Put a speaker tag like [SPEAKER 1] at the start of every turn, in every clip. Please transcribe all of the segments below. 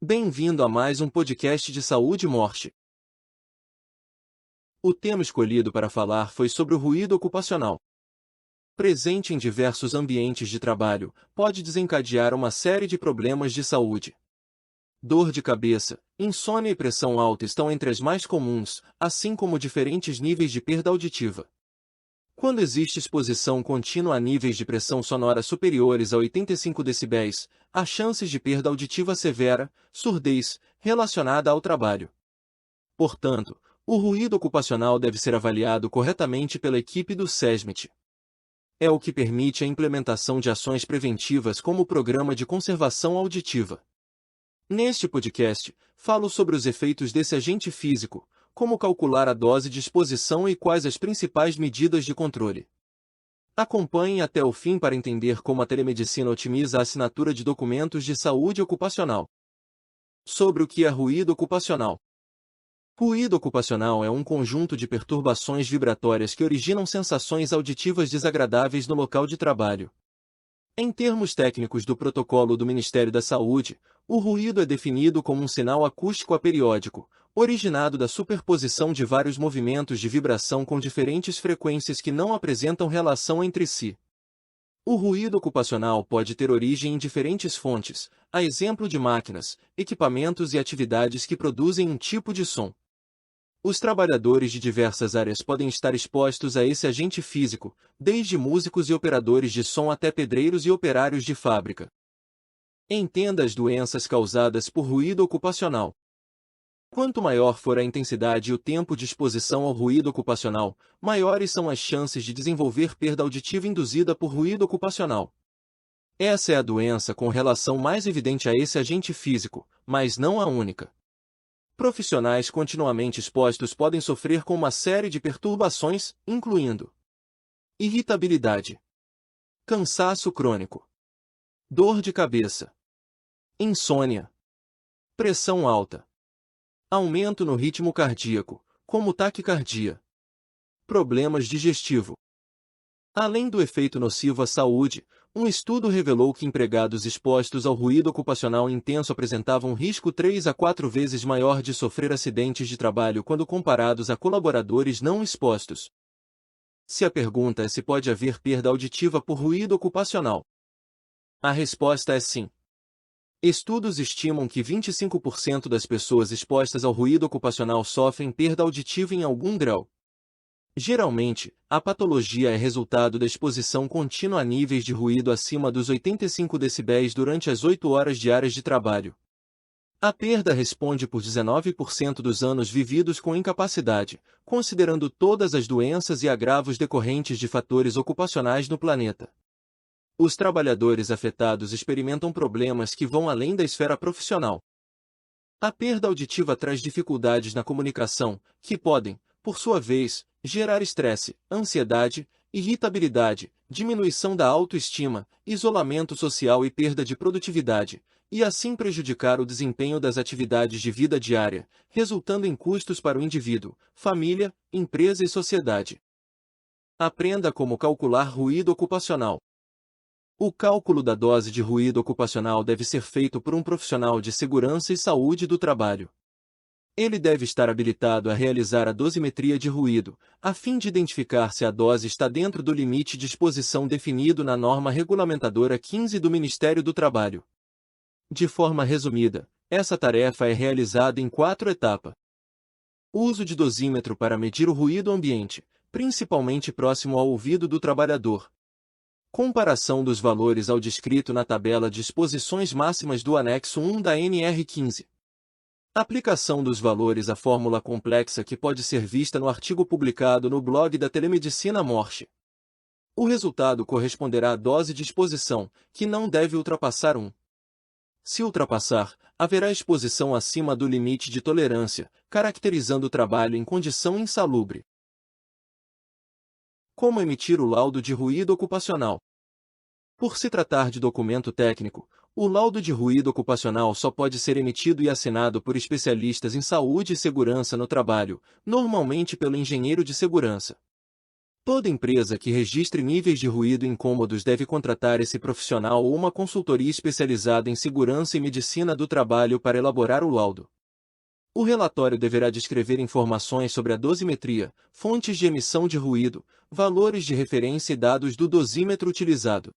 [SPEAKER 1] Bem-vindo a mais um podcast de saúde e morte. O tema escolhido para falar foi sobre o ruído ocupacional. Presente em diversos ambientes de trabalho, pode desencadear uma série de problemas de saúde. Dor de cabeça, insônia e pressão alta estão entre as mais comuns, assim como diferentes níveis de perda auditiva. Quando existe exposição contínua a níveis de pressão sonora superiores a 85 decibéis, há chances de perda auditiva severa, surdez, relacionada ao trabalho. Portanto, o ruído ocupacional deve ser avaliado corretamente pela equipe do SESMIT. É o que permite a implementação de ações preventivas como o Programa de Conservação Auditiva. Neste podcast, falo sobre os efeitos desse agente físico, como calcular a dose de exposição e quais as principais medidas de controle. Acompanhe até o fim para entender como a telemedicina otimiza a assinatura de documentos de saúde ocupacional. Sobre o que é ruído ocupacional. Ruído ocupacional é um conjunto de perturbações vibratórias que originam sensações auditivas desagradáveis no local de trabalho. Em termos técnicos do protocolo do Ministério da Saúde, o ruído é definido como um sinal acústico aperiódico, originado da superposição de vários movimentos de vibração com diferentes frequências que não apresentam relação entre si. O ruído ocupacional pode ter origem em diferentes fontes, a exemplo de máquinas, equipamentos e atividades que produzem um tipo de som. Os trabalhadores de diversas áreas podem estar expostos a esse agente físico, desde músicos e operadores de som até pedreiros e operários de fábrica. Entenda as doenças causadas por ruído ocupacional. Quanto maior for a intensidade e o tempo de exposição ao ruído ocupacional, maiores são as chances de desenvolver perda auditiva induzida por ruído ocupacional. Essa é a doença com relação mais evidente a esse agente físico, mas não a única. Profissionais continuamente expostos podem sofrer com uma série de perturbações, incluindo irritabilidade, cansaço crônico, dor de cabeça, insônia, pressão alta, aumento no ritmo cardíaco, como taquicardia, problemas digestivos. Além do efeito nocivo à saúde, um estudo revelou que empregados expostos ao ruído ocupacional intenso apresentavam um risco 3 a 4 vezes maior de sofrer acidentes de trabalho quando comparados a colaboradores não expostos. Se a pergunta é se pode haver perda auditiva por ruído ocupacional, a resposta é sim. Estudos estimam que 25% das pessoas expostas ao ruído ocupacional sofrem perda auditiva em algum grau. Geralmente, a patologia é resultado da exposição contínua a níveis de ruído acima dos 85 decibéis durante as 8 horas diárias de trabalho. A perda responde por 19% dos anos vividos com incapacidade, considerando todas as doenças e agravos decorrentes de fatores ocupacionais no planeta. Os trabalhadores afetados experimentam problemas que vão além da esfera profissional. A perda auditiva traz dificuldades na comunicação, que podem, por sua vez, gerar estresse, ansiedade, irritabilidade, diminuição da autoestima, isolamento social e perda de produtividade, e assim prejudicar o desempenho das atividades de vida diária, resultando em custos para o indivíduo, família, empresa e sociedade. Aprenda como calcular ruído ocupacional. O cálculo da dose de ruído ocupacional deve ser feito por um profissional de segurança e saúde do trabalho. Ele deve estar habilitado a realizar a dosimetria de ruído, a fim de identificar se a dose está dentro do limite de exposição definido na norma regulamentadora 15 do Ministério do Trabalho. De forma resumida, essa tarefa é realizada em 4 etapas. Uso de dosímetro para medir o ruído ambiente, principalmente próximo ao ouvido do trabalhador. Comparação dos valores ao descrito na tabela de exposições máximas do anexo 1 da NR15. Aplicação dos valores à fórmula complexa que pode ser vista no artigo publicado no blog da Telemedicina Morte. O resultado corresponderá à dose de exposição, que não deve ultrapassar 1. Se ultrapassar, haverá exposição acima do limite de tolerância, caracterizando o trabalho em condição insalubre. Como emitir o laudo de ruído ocupacional? Por se tratar de documento técnico, o laudo de ruído ocupacional só pode ser emitido e assinado por especialistas em saúde e segurança no trabalho, normalmente pelo engenheiro de segurança. Toda empresa que registre níveis de ruído incômodos deve contratar esse profissional ou uma consultoria especializada em segurança e medicina do trabalho para elaborar o laudo. O relatório deverá descrever informações sobre a dosimetria, fontes de emissão de ruído, valores de referência e dados do dosímetro utilizado.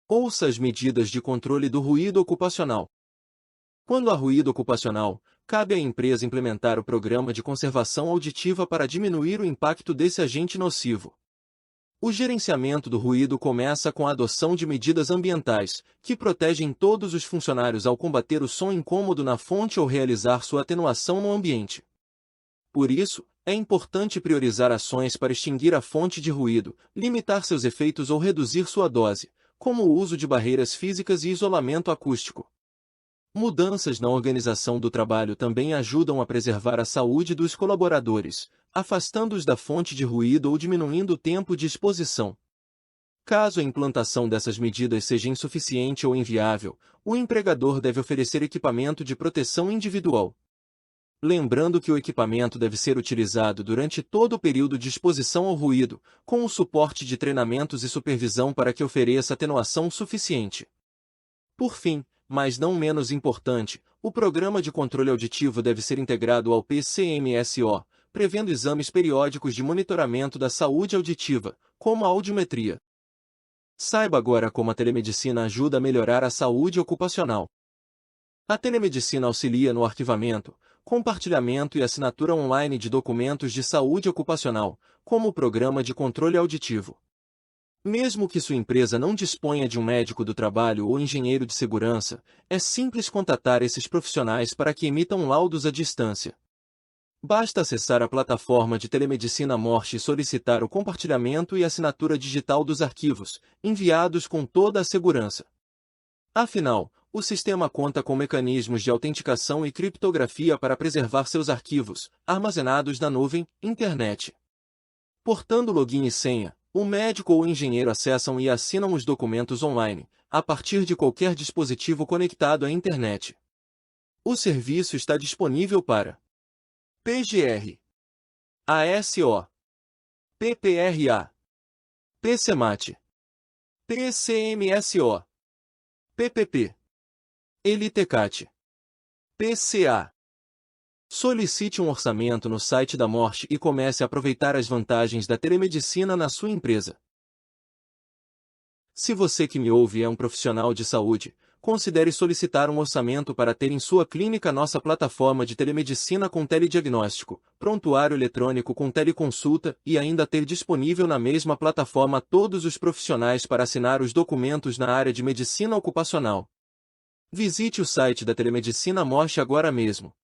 [SPEAKER 1] Ouça as medidas de controle do ruído ocupacional. Quando há ruído ocupacional, cabe à empresa implementar o programa de conservação auditiva para diminuir o impacto desse agente nocivo. O gerenciamento do ruído começa com a adoção de medidas ambientais, que protegem todos os funcionários ao combater o som incômodo na fonte ou realizar sua atenuação no ambiente. Por isso, é importante priorizar ações para extinguir a fonte de ruído, limitar seus efeitos ou reduzir sua dose, como o uso de barreiras físicas e isolamento acústico. Mudanças na organização do trabalho também ajudam a preservar a saúde dos colaboradores, afastando-os da fonte de ruído ou diminuindo o tempo de exposição. Caso a implantação dessas medidas seja insuficiente ou inviável, o empregador deve oferecer equipamento de proteção individual. Lembrando que o equipamento deve ser utilizado durante todo o período de exposição ao ruído, com o suporte de treinamentos e supervisão para que ofereça atenuação suficiente. Por fim, mas não menos importante, o programa de controle auditivo deve ser integrado ao PCMSO, prevendo exames periódicos de monitoramento da saúde auditiva, como a audiometria. Saiba agora como a telemedicina ajuda a melhorar a saúde ocupacional. A telemedicina auxilia no arquivamento, compartilhamento e assinatura online de documentos de saúde ocupacional, como o programa de controle auditivo. Mesmo que sua empresa não disponha de um médico do trabalho ou engenheiro de segurança, é simples contatar esses profissionais para que emitam laudos à distância. Basta acessar a plataforma de telemedicina Morte e solicitar o compartilhamento e assinatura digital dos arquivos, enviados com toda a segurança. Afinal, o sistema conta com mecanismos de autenticação e criptografia para preservar seus arquivos, armazenados na nuvem, internet. Portando login e senha, o médico ou o engenheiro acessam e assinam os documentos online, a partir de qualquer dispositivo conectado à internet. O serviço está disponível para PGR, ASO, PPRA, PCMAT, PCMSO, PPP, ELITECAT, PCA. Solicite um orçamento no site da Morte e comece a aproveitar as vantagens da telemedicina na sua empresa. Se você que me ouve é um profissional de saúde, considere solicitar um orçamento para ter em sua clínica nossa plataforma de telemedicina com telediagnóstico, prontuário eletrônico com teleconsulta e ainda ter disponível na mesma plataforma todos os profissionais para assinar os documentos na área de medicina ocupacional. Visite o site da Telemedicina Morte agora mesmo.